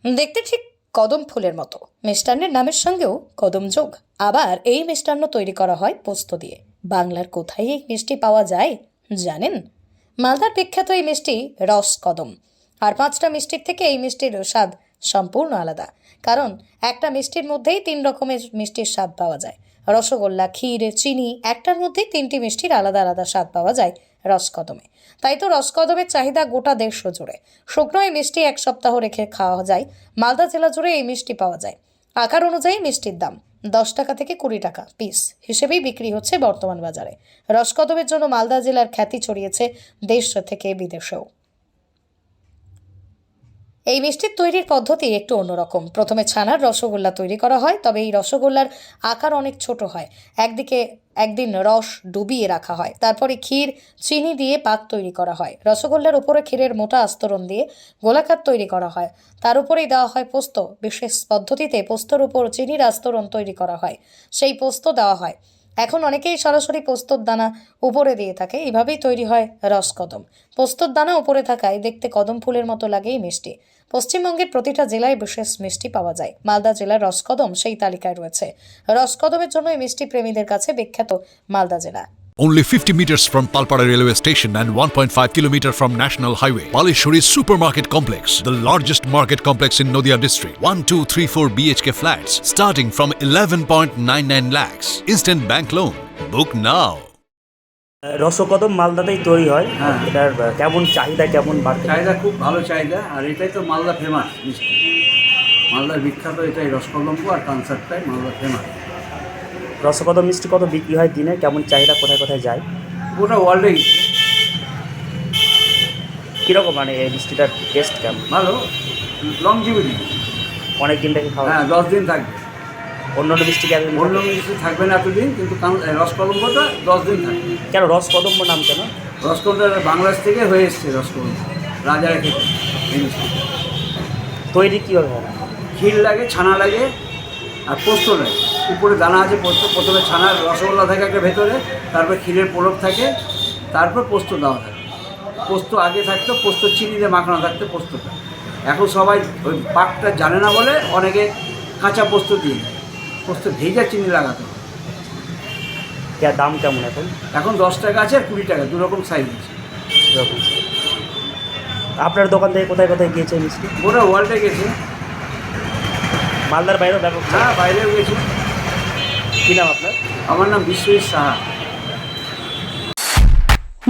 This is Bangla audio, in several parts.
দেখতে ঠিক কদম ফুলের মতো। মিষ্টান্নের নামের সঙ্গেও কদম যোগ। আবার এই মিষ্টান্ন তৈরি করা হয় পোস্ত দিয়ে। বাংলার কোথায় এই মিষ্টি পাওয়া যায় জানেন? মালদার বিখ্যাত এই মিষ্টি রস কদম। আর 5টা মিষ্টির থেকে এই মিষ্টির স্বাদ সম্পূর্ণ আলাদা। কারণ একটা মিষ্টির মধ্যেই 3 রকমের মিষ্টির স্বাদ পাওয়া যায়। রসগোল্লা, ক্ষীর, চিনি, একটার মধ্যেই 3টি মিষ্টির আলাদা আলাদা স্বাদ পাওয়া যায় রসকদমে। তাই তো রসকদমের চাহিদা গোটা দেশ জুড়ে। শুকনো এই মিষ্টি 1 সপ্তাহ রেখে খাওয়া যায়। মালদা জেলা জুড়ে এই মিষ্টি পাওয়া যায়। আকার অনুযায়ী মিষ্টির দাম 10 টাকা থেকে 20 টাকা পিস হিসেবেই বিক্রি হচ্ছে বর্তমান বাজারে। রসকদমের জন্য মালদা জেলার খ্যাতি ছড়িয়েছে দেশ থেকে বিদেশেও। এই মিষ্টির তৈরির পদ্ধতি একটু অন্যরকম। প্রথমে ছানার রসগোল্লা তৈরি করা হয়, তবে এই রসগোল্লার আকার অনেক ছোট হয়। একদিন রস ডুবিয়ে রাখা হয়, তারপরে ক্ষীর, চিনি দিয়ে পাক তৈরি করা হয়। রসগোল্লার উপরে ক্ষীরের মোটা আস্তরণ দিয়ে গোলাকার তৈরি করা হয়, তার উপরেই দেওয়া হয় পোস্ত। বিশেষ পদ্ধতিতে পোস্তর উপর চিনির আস্তরণ তৈরি করা হয়, সেই পোস্ত দেওয়া হয়। এখন অনেকেই সরাসরি পোস্তর দানা উপরে দিয়ে থাকে। এভাবেই তৈরি হয় রসকদম। পোস্তর দানা উপরে থাকায় দেখতে কদম ফুলের মতো লাগে এই মিষ্টি। পশ্চিমবঙ্গের প্রতিটা জেলায় বিশেষ মিষ্টি পাওয়া যায়। মালদা জেলার রসকদম সেই তালিকায় রয়েছে। রসকদমের জন্য এই মিষ্টি প্রেমীদের কাছে বিখ্যাত মালদা জেলা। Only 50 meters from Palpara railway station and 1.5 kilometer from National Highway. Palishuri Supermarket Complex, the largest market complex in Noida district. 1, 2, 3, 4 BHK flats starting from 11.99 lakhs. Instant bank loan. Book now. রসকদম মালদাতেই তৈরি হয়। হ্যাঁ। এটার কেমন চাহিদা, কেমন মার্কেট? চাহিদা খুব ভালো চাহিদা, আর এটাই তো মালদা ফেমাস মিষ্টি। মালদার বিখ্যাত এটাই রসকদম্ব, আর কনসার্টটাই মালদা ফেমাস। রসকদম মিষ্টি কত বিক্রি হয় দিনে? কেমন চাহিদা, কোথায় কোথায় যায়? গোটা ওয়ার্ল্ডেই কীরকম মানে এই মিষ্টিটার টেস্ট কেমন? ভালো, লংজিভিটি। অনেক দিন থেকে খাওয়া? হ্যাঁ, 10 দিন থাকবে। অন্যান্য মিষ্টি কেমন? অন্য মিষ্টি থাকবে না এতদিন, কিন্তু রসকদম্বটা 10 দিন থাকবে। কেন রসকদম্ব নাম কেন? রসকদম্বটা বাংলাদেশ থেকে হয়ে এসছে। রসকদম্ব রাজারা খেতে এই মিষ্টি। তৈরি কীভাবে হয়? ক্ষীর লাগে, ছানা লাগে, আর পোস্ত লাগে। উপরে দানা আছে পোস্ত। প্রথমে ছানার রসগোল্লা থাকে একটা ভেতরে, তারপর ক্ষীরের প্রলোভ থাকে, তারপর পোস্ত দেওয়া থাকে। পোস্ত আগে থাকতো, পোস্ত চিনি দিয়ে মাখানো থাকতো পোস্তটা। এখন সবাই ওই পাকটা জানে না বলে অনেকে কাঁচা পোস্ত দিয়ে দেয়। পোস্ত ভেজা চিনি লাগাতে হয়। দাম কেমন এখন? এখন 10 টাকা আছে আর 20 টাকা, 2 রকম সাইজ আছে। এরকম। আপনার দোকান থেকে কোথায় কোথায় গিয়েছে মিষ্টি? গোটা ওয়ার্ল্ডে গেছে। মালদার বাইরেও ব্যাপক? হ্যাঁ, বাইরেও গেছে। কী নাম আপনার? আমার নাম বিশ্বজিৎ সাহা।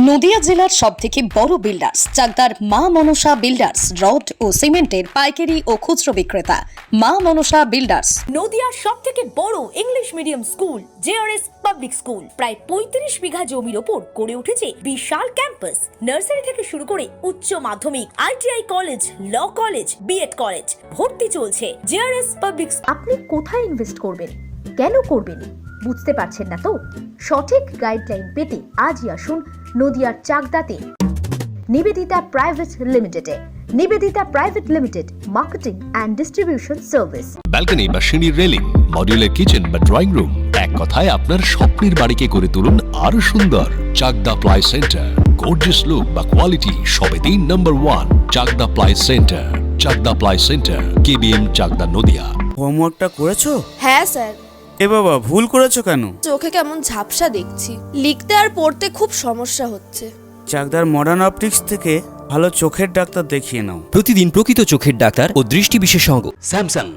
নদিয়া জেলার সবথেকে বড় বিল্ডার্স চাকদার মা মনসা বিল্ডার্স, রড ও সিমেন্টের পাইকারি ও খুচরো বিক্রেতা মা মনসা বিল্ডার্স। নদিয়ার সবথেকে বড় English medium school JRS public school প্রায় 35 বিঘা জমির ওপর গড়ে উঠেছে বিশাল ক্যাম্পাস। নার্সারি থেকে শুরু করে উচ্চ মাধ্যমিক, ITI college, law college, BEd college ভর্তি চলছে জেআরএস পাবলিক। আপনি কোথায় ইনভেস্ট করবেন, কেন করবেন বুঝতে পারছেন না তো? সঠিক গাইডলাইন পেতে আজই আসুন নদিয়ার চাকদাতে নিবেদিতা প্রাইভেট লিমিটেডে। Nivedita private limited, marketing and distribution service. Balcony বা সিঁড়ির রেলিং, মডিউলার কিচেন বা ড্রয়িং রুম, এক কথায় আপনার স্বপ্নের বাড়িকে করে তুলুন আরো সুন্দর। Chakdaha ply centre, gorgeous look বা কোয়ালিটি সবেতেই number 1। Chakdaha ply centre, Chakdaha ply centre, KBM, Chakdaha, Nadia. হোমওয়ার্কটা করেছো? হ্যাঁ স্যার। এ বাবা, ভুল করেছো কেন? চোখে কেমন ঝাপসা দেখছি, লিখতে আর পড়তে খুব সমস্যা হচ্ছে। চাকদার মডার্ন অপটিক্স থেকে ভালো চোখের ডাক্তার দেখিয়ে নাও। প্রতিদিন প্রকৃত চোখের ডাক্তার ও দৃষ্টি বিশেষজ্ঞ। স্যামসাং,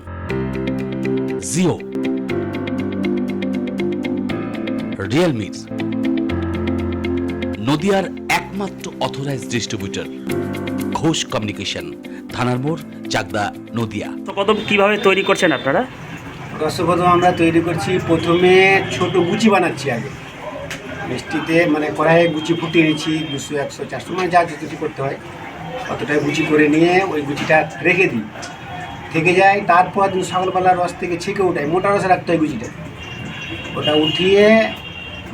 জিও, রিয়েলমি, নদিয়ার একমাত্র অথরাইজড ডিস্ট্রিবিউটর ঘোষ কমিউনিকেশন, থানার মোড়, চাকদা, নদিয়া। রসকদম কীভাবে তৈরি করছেন আপনারা? রসকদম আমরা তৈরি করছি, প্রথমে ছোট গুচি বানাচ্ছি। আগে মিষ্টিতে মানে কড়াইয়ে গুচি ফুটিয়ে নিচ্ছি 200, 100, 400 মানে যা যতটি করতে হয় অতটাই গুচি করে নিয়ে ওই গুচিটা রেখে দিই, থেকে যায়। তারপর সকালবেলা রস থেকে ছেঁকে উঠাই, মোটা রসে রাখতে হয় গুচিটা। ওটা উঠিয়ে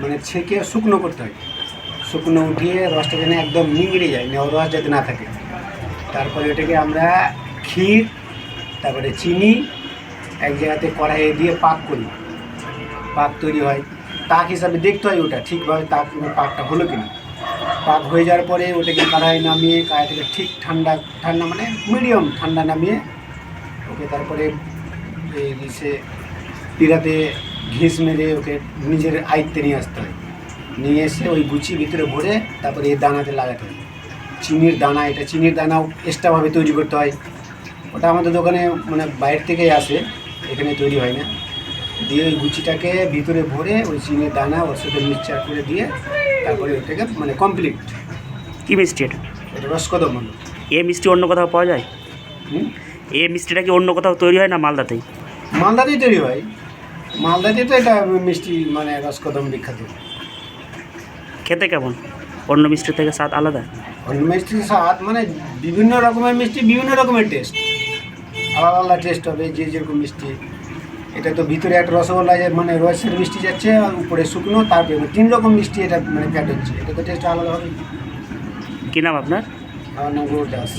মানে ছেঁকে শুকনো করতে হয়। শুকনো উঠিয়ে রসটা যেন একদম নিংড়ে যায়, নেওয়া রস যাতে না থাকে। তারপরে ওটাকে আমরা ক্ষীর, তারপরে চিনি এক জায়গাতে কড়াইয়ে দিয়ে পাক করি। পাক তৈরি হয়, তাক হিসাবে দেখতে হয় ওটা ঠিকভাবে পাকটা হলো কিনা। পাক হয়ে যাওয়ার পরে ওটাকে কড়াই নামিয়ে, কড়াই থেকে ঠিক ঠান্ডা মানে মিডিয়াম ঠান্ডা নামিয়ে ওকে তারপরে সে পিড়াতে ঘিস মেরে ওকে নিজের আয়ত্তে নিয়ে আসতে হয়, নিয়ে এসে ওই গুচি ভিতরে ভরে তারপরে এই দানাতে লাগাতে হয়। চিনির দানা, এটা চিনির দানাও এক্সট্রাভাবে তৈরি করতে হয়, ওটা আমাদের দোকানে মানে বাইরে থেকেই আসে, এখানে তৈরি হয় না। দিয়ে ওই গুচিটাকে ভিতরে ভরে ওই চিনির দানা ওর সাথে মিক্সচার করে দিয়ে তারপরে ওটাকে মানে কমপ্লিট। কী মিষ্টি এটা? এটা রসকদম হলো। এ মিষ্টি অন্য কোথাও পাওয়া যায়? এ মিষ্টিটা কি অন্য কোথাও তৈরি হয় না মালদাতেই? মালদাতেই তৈরি হয়, মালদাতেই তো এটা মিষ্টি মানে রসকদম বিখ্যাত। খেতে কেমন? অন্য মিষ্টির থেকে স্বাদ আলাদা? অন্য মিষ্টির স্বাদ মানে বিভিন্ন রকমের মিষ্টি বিভিন্ন রকমের টেস্ট, আলাদা আলাদা টেস্ট হবে যে যেরকম মিষ্টি। এটা তো ভিতরে একটা রসগোল্লা মানে রসের মিষ্টি যাচ্ছে, আর উপরে শুকনো, তারপরে 3 রকম মিষ্টি এটা মানে প্যাট হচ্ছে, এটা তো টেস্ট আলাদা হবে। কী নাম আপনার? আমার নাম গৌর দাস।